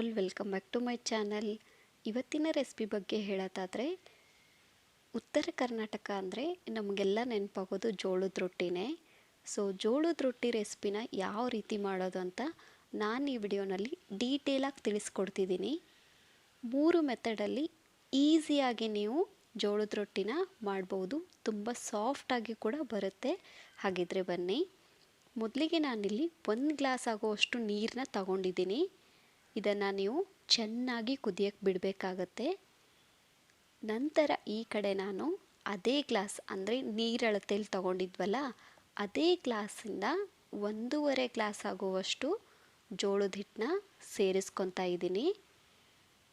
All, welcome back to my channel. ಇವತ್ತಿನ recipe ಬಗ್ಗೆ ಹೇಳೋದಾದರೆ, ಉತ್ತರ ಕರ್ನಾಟಕ ಅಂದರೆ ನಮಗೆಲ್ಲ ನೆನಪಾಗೋದು ಜೋಳದ ರೊಟ್ಟಿನೇ. ಸೊ ಜೋಳದ ರೊಟ್ಟಿ ರೆಸಿಪಿನ ಯಾವ ರೀತಿ ಮಾಡೋದು ಅಂತ ನಾನು ಈ ವಿಡಿಯೋನಲ್ಲಿ ಡೀಟೇಲಾಗಿ ತಿಳಿಸ್ಕೊಡ್ತಿದ್ದೀನಿ. 3 ಮೆಥಡಲ್ಲಿ ಈಸಿಯಾಗಿ ನೀವು ಜೋಳದ ರೊಟ್ಟಿನ ಮಾಡ್ಬೋದು. ತುಂಬ ಸಾಫ್ಟಾಗಿ ಕೂಡ ಬರುತ್ತೆ. ಹಾಗಿದ್ರೆ ಬನ್ನಿ. ಮೊದಲಿಗೆ ನಾನಿಲ್ಲಿ 1 ಗ್ಲಾಸ್ ಆಗುವಷ್ಟು ನೀರನ್ನ ತಗೊಂಡಿದ್ದೀನಿ. ಇದನ್ನು ನೀವು ಚೆನ್ನಾಗಿ ಕುದಿಯಕ್ಕೆ ಬಿಡಬೇಕಾಗತ್ತೆ. ನಂತರ ಈ ಕಡೆ ನಾನು ಅದೇ ಗ್ಲಾಸ್ ಅಂದರೆ ನೀರು ಅಳತೆಯಲ್ಲಿ ತಗೊಂಡಿದ್ವಲ್ಲ, ಅದೇ ಗ್ಲಾಸಿಂದ 1.5 ಗ್ಲಾಸ್ ಆಗುವಷ್ಟು ಜೋಳದ ಹಿಟ್ಟನ್ನ ಸೇರಿಸ್ಕೊತಾ ಇದ್ದೀನಿ.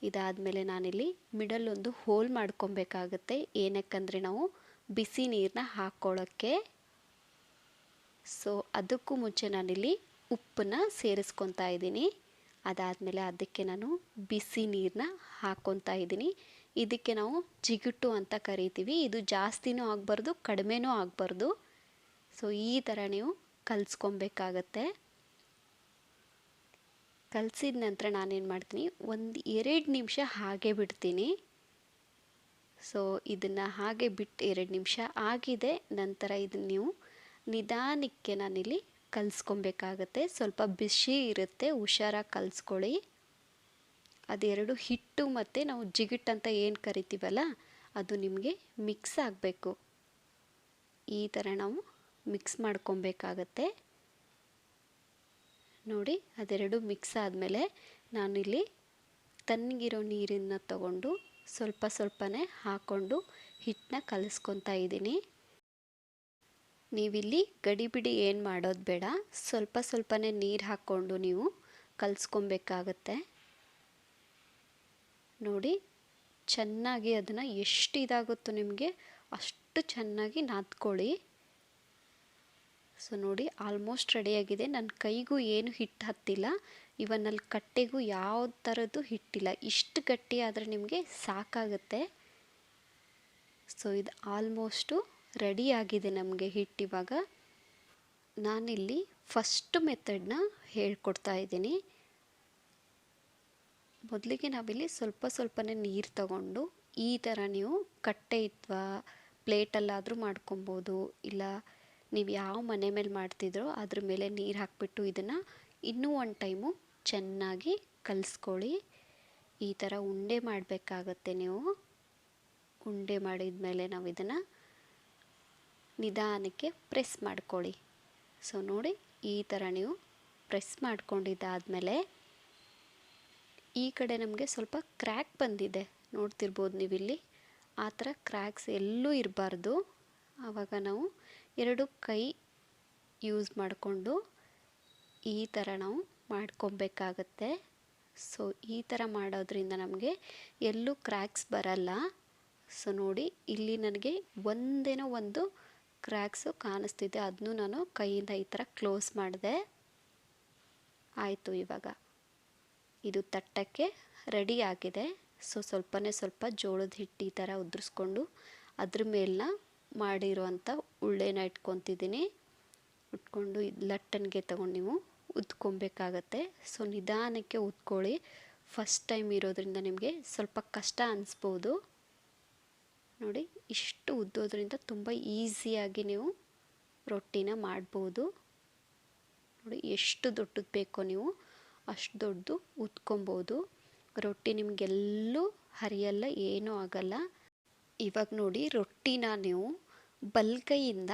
ಇದಾದಮೇಲೆ ನಾನಿಲ್ಲಿ ಮಿಡಲ್ ಒಂದು ಹೋಲ್ ಮಾಡ್ಕೊಬೇಕಾಗತ್ತೆ. ಏನಕ್ಕಂದರೆ ನಾವು ಬಿಸಿ ನೀರನ್ನ ಹಾಕ್ಕೊಳ್ಳೋಕ್ಕೆ. ಸೊ ಅದಕ್ಕೂ ಮುಂಚೆ ನಾನಿಲ್ಲಿ ಉಪ್ಪನ್ನ ಸೇರಿಸ್ಕೊತಾ ಇದ್ದೀನಿ. ಅದಾದಮೇಲೆ ಅದಕ್ಕೆ ನಾನು ಬಿಸಿ ನೀರನ್ನ ಹಾಕ್ಕೊತಾ ಇದ್ದೀನಿ. ಇದಕ್ಕೆ ನಾವು ಜಿಗುಟು ಅಂತ ಕರಿತೀವಿ. ಇದು ಜಾಸ್ತಿನೂ ಆಗಬಾರ್ದು, ಕಡಿಮೆನೂ ಆಗಬಾರ್ದು. ಸೊ ಈ ಥರ ನೀವು ಕಲಿಸ್ಕೊಬೇಕಾಗತ್ತೆ. ಕಲಸಿದ ನಂತರ ನಾನೇನು ಮಾಡ್ತೀನಿ, 1-2 ನಿಮಿಷ ಹಾಗೆ ಬಿಡ್ತೀನಿ. ಸೊ ಇದನ್ನು ಹಾಗೆ ಬಿಟ್ಟು 2 ನಿಮಿಷ ಆಗಿದೆ. ನಂತರ ಇದನ್ನು ನೀವು ನಿಧಾನಕ್ಕೆ ನಾನಿಲ್ಲಿ ಕಲಿಸ್ಕೊಬೇಕಾಗತ್ತೆ. ಸ್ವಲ್ಪ ಬಿಸಿ ಇರುತ್ತೆ, ಹುಷಾರಾಗಿ ಕಲಿಸ್ಕೊಳ್ಳಿ. ಅದೆರಡು ಹಿಟ್ಟು ಮತ್ತು ನಾವು ಜಿಗುಟ್ ಅಂತ ಏನು ಕರಿತೀವಲ್ಲ, ಅದು ನಿಮಗೆ ಮಿಕ್ಸ್ ಆಗಬೇಕು. ಈ ಥರ ನಾವು ಮಿಕ್ಸ್ ಮಾಡ್ಕೊಬೇಕಾಗತ್ತೆ. ನೋಡಿ, ಅದೆರಡು ಮಿಕ್ಸ್ ಆದಮೇಲೆ ನಾನಿಲ್ಲಿ ತಣ್ಣಗಿರೋ ನೀರನ್ನು ತಗೊಂಡು ಸ್ವಲ್ಪ ಸ್ವಲ್ಪನೇ ಹಾಕ್ಕೊಂಡು ಹಿಟ್ಟನ್ನ ಕಲಿಸ್ಕೊತಾ ಇದ್ದೀನಿ. ನೀವಿಲ್ಲಿ ಗಡಿಬಿಡಿ ಏನು ಮಾಡೋದು ಬೇಡ, ಸ್ವಲ್ಪ ಸ್ವಲ್ಪನೇ ನೀರು ಹಾಕ್ಕೊಂಡು ನೀವು ಕಲಿಸ್ಕೊಬೇಕಾಗತ್ತೆ. ನೋಡಿ, ಚೆನ್ನಾಗಿ ಅದನ್ನು ಎಷ್ಟು ಇದಾಗುತ್ತೋ ನಿಮಗೆ ಅಷ್ಟು ಚೆನ್ನಾಗಿ ನಾದ್ಕೊಳ್ಳಿ. ಸೊ ನೋಡಿ, ಆಲ್ಮೋಸ್ಟ್ ರೆಡಿಯಾಗಿದೆ. ನನ್ನ ಕೈಗೂ ಏನು ಹಿಟ್ಟು ಹತ್ತಿಲ್ಲ, ಇವನ್ನಲ್ಲಿ ಕಟ್ಟೆಗೂ ಯಾವ ಥರದ್ದು ಹಿಟ್ಟಿಲ್ಲ. ಇಷ್ಟು ಗಟ್ಟಿ ಆದರೆ ನಿಮಗೆ ಸಾಕಾಗುತ್ತೆ. ಸೊ ಇದು ಆಲ್ಮೋಸ್ಟು ರೆಡಿ ಆಗಿದೆ ನಮಗೆ ಹಿಟ್ಟು. ಇವಾಗ ನಾನಿಲ್ಲಿ ಫಸ್ಟ್ ಮೆಥಡ್ನ ಹೇಳ್ಕೊಡ್ತಾ ಇದ್ದೀನಿ. ಮೊದಲಿಗೆ ನಾವಿಲ್ಲಿ ಸ್ವಲ್ಪ ಸ್ವಲ್ಪನೇ ನೀರು ತಗೊಂಡು ಈ ಥರ ನೀವು ಕಟ್ಟೆ ಅಥವಾ ಪ್ಲೇಟಲ್ಲಾದರೂ ಮಾಡ್ಕೊಬೋದು, ಇಲ್ಲ ನೀವು ಯಾವ ಮನೆ ಮೇಲೆ ಮಾಡ್ತಿದ್ರೋ ಅದ್ರ ಮೇಲೆ ನೀರು ಹಾಕಿಬಿಟ್ಟು ಇದನ್ನು ಇನ್ನೂ ಒಂದು ಟೈಮು ಚೆನ್ನಾಗಿ ಕಲಿಸ್ಕೊಳ್ಳಿ. ಈ ಥರ ಉಂಡೆ ಮಾಡಬೇಕಾಗತ್ತೆ. ನೀವು ಉಂಡೆ ಮಾಡಿದ ಮೇಲೆ ನಾವು ಇದನ್ನು ನಿಧಾನಕ್ಕೆ ಪ್ರೆಸ್ ಮಾಡ್ಕೊಳ್ಳಿ. ಸೊ ನೋಡಿ, ಈ ಥರ ನೀವು ಪ್ರೆಸ್ ಮಾಡ್ಕೊಂಡಿದ್ದಾದಮೇಲೆ ಈ ಕಡೆ ನಮಗೆ ಸ್ವಲ್ಪ ಕ್ರ್ಯಾಕ್ ಬಂದಿದೆ, ನೋಡ್ತಿರ್ಬೋದು ನೀವಿಲ್ಲಿ. ಆ ಥರ ಕ್ರ್ಯಾಕ್ಸ್ ಎಲ್ಲೂ ಇರಬಾರ್ದು. ಆವಾಗ ನಾವು 2 ಕೈ ಯೂಸ್ ಮಾಡಿಕೊಂಡು ಈ ಥರ ನಾವು ಮಾಡ್ಕೊಬೇಕಾಗತ್ತೆ. ಸೊ ಈ ಥರ ಮಾಡೋದ್ರಿಂದ ನಮಗೆ ಎಲ್ಲೂ ಕ್ರ್ಯಾಕ್ಸ್ ಬರಲ್ಲ. ಸೊ ನೋಡಿ, ಇಲ್ಲಿ ನನಗೆ ಒಂದೇನೋ ಒಂದು ಕ್ರ್ಯಾಕ್ಸು ಕಾಣಿಸ್ತಿದೆ, ಅದನ್ನು ನಾನು ಕೈಯಿಂದ ಈ ಥರ ಕ್ಲೋಸ್ ಮಾಡಿದೆ. ಆಯಿತು, ಇವಾಗ ಇದು ತಟ್ಟಕ್ಕೆ ರೆಡಿ ಆಗಿದೆ. ಸೊ ಸ್ವಲ್ಪ ಜೋಳದ ಹಿಟ್ಟು ಈ ಥರ ಉದುರಿಸ್ಕೊಂಡು ಅದ್ರ ಮೇಲನ್ನ ಮಾಡಿರುವಂಥ ಉಳ್ಳೆನ ಇಟ್ಕೊತಿದ್ದೀನಿ. ಇಟ್ಕೊಂಡು ಲಟ್ಟಣಿಗೆ ತಗೊಂಡು ನೀವು ಉದ್ಕೊಬೇಕಾಗತ್ತೆ. ಸೊ ನಿಧಾನಕ್ಕೆ ಉದ್ಕೊಳ್ಳಿ. ಫಸ್ಟ್ ಟೈಮ್ ಇರೋದ್ರಿಂದ ನಿಮಗೆ ಸ್ವಲ್ಪ ಕಷ್ಟ ಅನಿಸ್ಬೋದು. ನೋಡಿ, ಇಷ್ಟು ಉದ್ದೋದ್ರಿಂದ ತುಂಬ ಈಸಿಯಾಗಿ ನೀವು ರೊಟ್ಟಿನ ಮಾಡ್ಬೋದು. ನೋಡಿ, ಎಷ್ಟು ದೊಡ್ಡದು ಬೇಕೋ ನೀವು ಅಷ್ಟು ದೊಡ್ಡದು ಉದ್ಕೊಬೋದು. ರೊಟ್ಟಿ ನಿಮಗೆಲ್ಲೂ ಹರಿಯಲ್ಲ, ಏನೂ ಆಗಲ್ಲ. ಇವಾಗ ನೋಡಿ, ರೊಟ್ಟಿನ ನೀವು ಬಲಗೈಯಿಂದ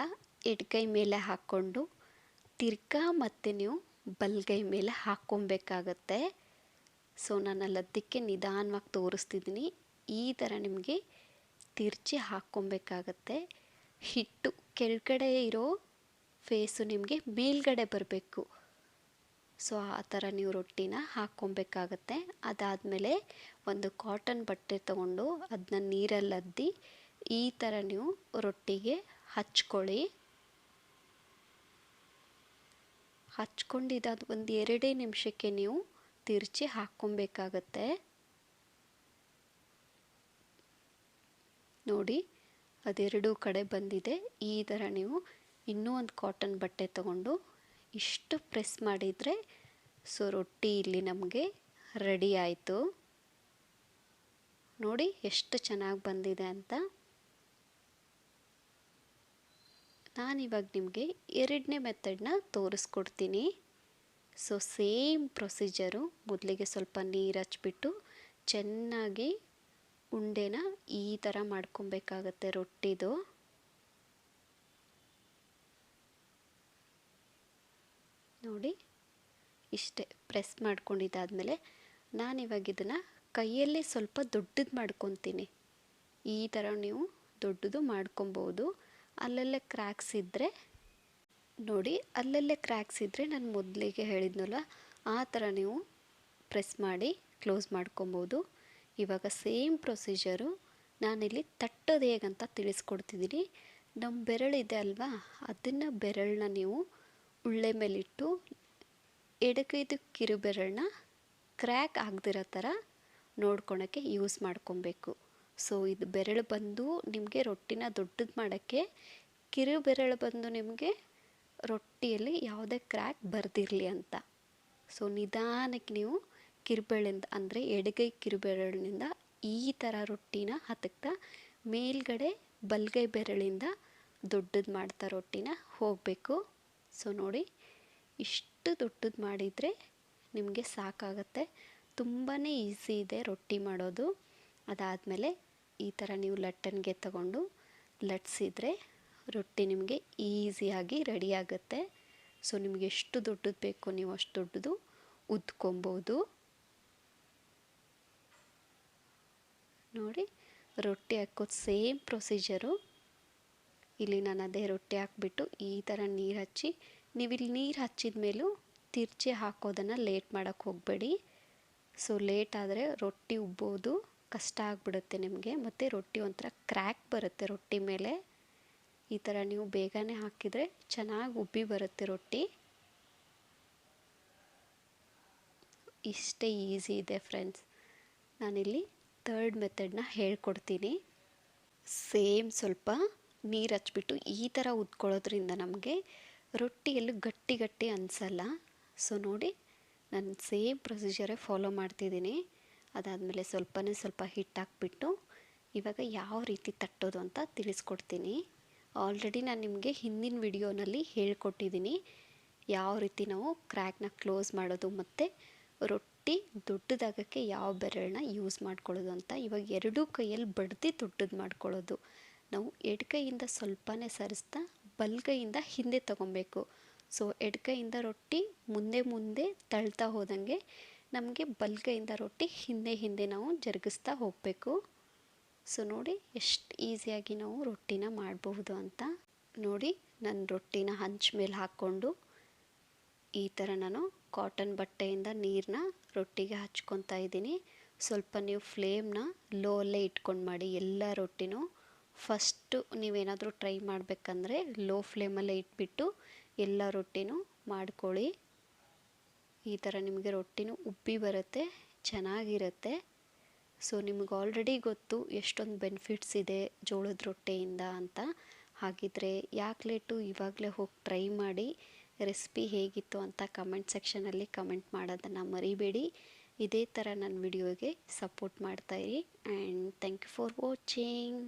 ಎಡಗೈ ಮೇಲೆ ಹಾಕ್ಕೊಂಡು ತಿರ್ಗಾ ಮತ್ತು ನೀವು ಬಲಗೈ ಮೇಲೆ ಹಾಕ್ಕೊಬೇಕಾಗತ್ತೆ. ಸೊ ನಾನು ಅದಕ್ಕೆ ನಿಧಾನವಾಗಿ ತೋರಿಸ್ತಿದ್ದೀನಿ. ಈ ಥರ ನಿಮಗೆ ತಿರ್ಚಿ ಹಾಕ್ಕೊಬೇಕಾಗತ್ತೆ. ಹಿಟ್ಟು ಕೆಳಗಡೆ ಇರೋ ಫೇಸು ನಿಮಗೆ ಮೇಲ್ಗಡೆ ಬರಬೇಕು. ಸೊ ಆ ಥರ ನೀವು ರೊಟ್ಟಿನ ಹಾಕ್ಕೊಬೇಕಾಗತ್ತೆ. ಅದಾದಮೇಲೆ ಒಂದು ಕಾಟನ್ ಬಟ್ಟೆ ತೊಗೊಂಡು ಅದನ್ನ ನೀರಲ್ಲಿ ಅದ್ದಿ ಈ ಥರ ನೀವು ರೊಟ್ಟಿಗೆ ಹಚ್ಕೊಳ್ಳಿ. ಹಚ್ಕೊಂಡಿದ್ದಾದ 1-2 ನಿಮಿಷಕ್ಕೆ ನೀವು ತಿರ್ಚಿ ಹಾಕ್ಕೊಬೇಕಾಗತ್ತೆ. ನೋಡಿ, ಅದೆರಡೂ ಕಡೆ ಬಂದಿದೆ. ಈ ಥರ ನೀವು ಇನ್ನೂ ಒಂದು ಕಾಟನ್ ಬಟ್ಟೆ ತಗೊಂಡು ಇಷ್ಟು ಪ್ರೆಸ್ ಮಾಡಿದರೆ ಸೊ ರೊಟ್ಟಿ ಇಲ್ಲಿ ನಮಗೆ ರೆಡಿ ಆಯಿತು. ನೋಡಿ ಎಷ್ಟು ಚೆನ್ನಾಗಿ ಬಂದಿದೆ ಅಂತ. ನಾನಿವಾಗ ನಿಮಗೆ ಎರಡನೇ ಮೆಥಡ್ನ ತೋರಿಸ್ಕೊಡ್ತೀನಿ. So same procedure. ಮೊದಲಿಗೆ ಸ್ವಲ್ಪ ನೀರು ಹಚ್ಬಿಟ್ಟು ಚೆನ್ನಾಗಿ ಉಂಡೆನ ಈ ಥರ ಮಾಡ್ಕೊಬೇಕಾಗತ್ತೆ ರೊಟ್ಟಿದು. ನೋಡಿ ಇಷ್ಟೇ ಪ್ರೆಸ್ ಮಾಡ್ಕೊಂಡಿದ್ದಾದಮೇಲೆ ನಾನಿವಾಗ ಇದನ್ನು ಕೈಯಲ್ಲೇ ಸ್ವಲ್ಪ ದೊಡ್ಡದು ಮಾಡ್ಕೊತೀನಿ. ಈ ಥರ ನೀವು ದೊಡ್ಡದು ಮಾಡ್ಕೊಬೋದು. ಅಲ್ಲಲ್ಲೇ ಕ್ರ್ಯಾಕ್ಸ್ ಇದ್ದರೆ ನೋಡಿ, ಅಲ್ಲಲ್ಲೇ ಕ್ರ್ಯಾಕ್ಸ್ ಇದ್ದರೆ ನಾನು ಮೊದಲಿಗೆ ಹೇಳಿದ್ನಲ್ಲ ಆ ಥರ ನೀವು ಪ್ರೆಸ್ ಮಾಡಿ ಕ್ಲೋಸ್ ಮಾಡ್ಕೊಬೋದು. ಇವಾಗ ಸೇಮ್ ಪ್ರೊಸೀಜರು ನಾನಿಲ್ಲಿ ತಟ್ಟೋದು ಹೇಗಂತ ತಿಳಿಸ್ಕೊಡ್ತಿದ್ದೀನಿ. ನಮ್ಮ ಬೆರಳಿದೆ ಅಲ್ವಾ, ಅದನ್ನು ಬೆರಳನ್ನ ನೀವು ಉಳ್ಳೆ ಮೇಲಿಟ್ಟು ಎಡಗೈದು ಕಿರುಬೆರಳನ್ನ ಕ್ರ್ಯಾಕ್ ಆಗದಿರೋ ಥರ ನೋಡ್ಕೊಳಕ್ಕೆ ಯೂಸ್ ಮಾಡ್ಕೊಬೇಕು. ಸೊ ಇದು ಬೆರಳು ಬಂದು ನಿಮಗೆ ರೊಟ್ಟಿನ ದೊಡ್ಡದು ಮಾಡೋಕ್ಕೆ, ಕಿರುಬೆರಳು ಬಂದು ನಿಮಗೆ ರೊಟ್ಟಿಯಲ್ಲಿ ಯಾವುದೇ ಕ್ರ್ಯಾಕ್ ಬರ್ದಿರಲಿ ಅಂತ. ಸೊ ನಿಧಾನಕ್ಕೆ ನೀವು ಕಿರುಬೆರಳಿಂದ ಅಂದರೆ ಎಡಗೈ ಕಿರುಬೆರಳಿನಿಂದ ಈ ಥರ ರೊಟ್ಟಿನ ಹತ್ತಕ್ತಾ ಮೇಲ್ಗಡೆ ಬಲಗೈ ಬೆರಳಿಂದ ದೊಡ್ಡದು ಮಾಡ್ತಾ ರೊಟ್ಟಿನ ಹೋಗಬೇಕು. ಸೊ ನೋಡಿ ಇಷ್ಟು ದೊಡ್ಡದು ಮಾಡಿದರೆ ನಿಮಗೆ ಸಾಕಾಗತ್ತೆ. ತುಂಬಾ ಈಸಿ ಇದೆ ರೊಟ್ಟಿ ಮಾಡೋದು. ಅದಾದಮೇಲೆ ಈ ಥರ ನೀವು ಲಟ್ಟಣಿಗೆ ತಗೊಂಡು ಲಟ್ಸಿದ್ರೆ ರೊಟ್ಟಿ ನಿಮಗೆ ಈಸಿಯಾಗಿ ರೆಡಿ ಆಗುತ್ತೆ. ಸೊ ನಿಮಗೆ ಎಷ್ಟು ದೊಡ್ಡದು ಬೇಕೋ ನೀವು ಅಷ್ಟು ದೊಡ್ಡದು ಉದ್ಕೊಬೋದು. ನೋಡಿ ರೊಟ್ಟಿ ಹಾಕೋದು ಸೇಮ್ ಪ್ರೊಸೀಜರು. ಇಲ್ಲಿ ನಾನು ಅದೇ ರೊಟ್ಟಿ ಹಾಕ್ಬಿಟ್ಟು ಈ ಥರ ನೀರು ಹಚ್ಚಿ, ನೀವಿಲ್ಲಿ ನೀರು ಹಚ್ಚಿದ ಮೇಲೂ ತಿರ್ಚಿ ಹಾಕೋದನ್ನು ಲೇಟ್ ಮಾಡೋಕ್ಕೆ ಹೋಗಬೇಡಿ. ಸೊ ಲೇಟ್ ಆದರೆ ರೊಟ್ಟಿ ಉಬ್ಬೋದು ಕಷ್ಟ ಆಗಿಬಿಡುತ್ತೆ ನಿಮಗೆ, ಮತ್ತು ರೊಟ್ಟಿ ಒಂಥರ ಕ್ರ್ಯಾಕ್ ಬರುತ್ತೆ ರೊಟ್ಟಿ ಮೇಲೆ. ಈ ಥರ ನೀವು ಬೇಗನೆ ಹಾಕಿದರೆ ಚೆನ್ನಾಗಿ ಉಬ್ಬಿ ಬರುತ್ತೆ ರೊಟ್ಟಿ. ಇಷ್ಟೇ ಈಸಿ ಇದೆ ಫ್ರೆಂಡ್ಸ್. ನಾನಿಲ್ಲಿ ಥರ್ಡ್ ಮೆಥಡ್ನ ಹೇಳ್ಕೊಡ್ತೀನಿ. ಸೇಮ್ ಸ್ವಲ್ಪ ನೀರು ಹಚ್ಬಿಟ್ಟು ಈ ಥರ ಉದ್ಕೊಳ್ಳೋದ್ರಿಂದ ನಮಗೆ ರೊಟ್ಟಿಯಲ್ಲೂ ಗಟ್ಟಿ ಗಟ್ಟಿ ಅನಿಸಲ್ಲ. ಸೊ ನೋಡಿ ನಾನು ಸೇಮ್ ಪ್ರೊಸೀಜರೇ ಫಾಲೋ ಮಾಡ್ತಿದ್ದೀನಿ. ಅದಾದಮೇಲೆ ಸ್ವಲ್ಪ ಹಿಟ್ಟು ಹಾಕ್ಬಿಟ್ಟು ಇವಾಗ ಯಾವ ರೀತಿ ತಟ್ಟೋದು ಅಂತ ತಿಳಿಸ್ಕೊಡ್ತೀನಿ. ಆಲ್ರೆಡಿ ನಾನು ನಿಮಗೆ ಹಿಂದಿನ ವಿಡಿಯೋನಲ್ಲಿ ಹೇಳ್ಕೊಟ್ಟಿದ್ದೀನಿ ಯಾವ ರೀತಿ ನಾವು ಕ್ರ್ಯಾಕ್ನ ಕ್ಲೋಸ್ ಮಾಡೋದು ಮತ್ತು ರೊಟ್ಟಿ ದೊಡ್ಡದಾಗಕ್ಕೆ ಯಾವ ಬೆರಳನ್ನ ಯೂಸ್ ಮಾಡ್ಕೊಳ್ಳೋದು ಅಂತ. ಇವಾಗ ಎರಡೂ ಕೈಯಲ್ಲಿ ಬಡ್ದು ದೊಡ್ಡದು ಮಾಡ್ಕೊಳ್ಳೋದು. ನಾವು ಎಡಗೈಯಿಂದ ಸ್ವಲ್ಪನೇ ಸರಿಸ್ತಾ ಬಲಗೈಯಿಂದ ಹಿಂದೆ ತಗೊಬೇಕು. ಸೊ ಎಡಗೈಯಿಂದ ರೊಟ್ಟಿ ಮುಂದೆ ಮುಂದೆ ತಳ್ತಾ ಹೋದಂಗೆ ನಮಗೆ ಬಲಗೈಯಿಂದ ರೊಟ್ಟಿ ಹಿಂದೆ ನಾವು ಜರುಗಿಸ್ತಾ ಹೋಗಬೇಕು. ಸೊ ನೋಡಿ ಎಷ್ಟು ಈಸಿಯಾಗಿ ನಾವು ರೊಟ್ಟಿನ ಮಾಡಬಹುದು ಅಂತ. ನೋಡಿ ನಾನು ರೊಟ್ಟಿನ ಹಂಚ್ ಮೇಲೆ ಹಾಕ್ಕೊಂಡು ಈ ಥರ ನಾನು ಕಾಟನ್ ಬಟ್ಟೆಯಿಂದ ನೀರನ್ನ ರೊಟ್ಟಿಗೆ ಹಚ್ಕೊತಾ ಇದ್ದೀನಿ. ಸ್ವಲ್ಪ ನೀವು ಫ್ಲೇಮ್ನ ಲೋ ಅಲ್ಲೇ ಇಟ್ಕೊಂಡು ಮಾಡಿ ಎಲ್ಲ ರೊಟ್ಟಿನೂ. ಫಸ್ಟು ನೀವೇನಾದರೂ ಟ್ರೈ ಮಾಡಬೇಕಂದ್ರೆ ಲೋ ಫ್ಲೇಮಲ್ಲೇ ಇಟ್ಬಿಟ್ಟು ಎಲ್ಲ ರೊಟ್ಟಿನೂ ಮಾಡ್ಕೊಳ್ಳಿ. ಈ ಥರ ನಿಮಗೆ ರೊಟ್ಟಿನೂ ಉಬ್ಬಿ ಬರುತ್ತೆ, ಚೆನ್ನಾಗಿರುತ್ತೆ. ಸೊ ನಿಮಗೆ ಆಲ್ರೆಡಿ ಗೊತ್ತು ಎಷ್ಟೊಂದು ಬೆನಿಫಿಟ್ಸ್ ಇದೆ ಜೋಳದ ರೊಟ್ಟಿಯಿಂದ ಅಂತ. ಹಾಗಿದ್ರೆ ಯಾಕೆ ಲೇಟು, ಇವಾಗಲೇ ಹೋಗಿ ಟ್ರೈ ಮಾಡಿ. ರೆಸಿಪಿ ಹೇಗಿತ್ತು ಅಂತ ಕಮೆಂಟ್ ಸೆಕ್ಷನಲ್ಲಿ ಕಮೆಂಟ್ ಮಾಡೋದನ್ನು ಮರಿಬೇಡಿ. ಇದೇ ಥರ ನನ್ನ ವಿಡಿಯೋಗೆ ಸಪೋರ್ಟ್ ಮಾಡ್ತಾಯಿರಿ. And thank you for watching.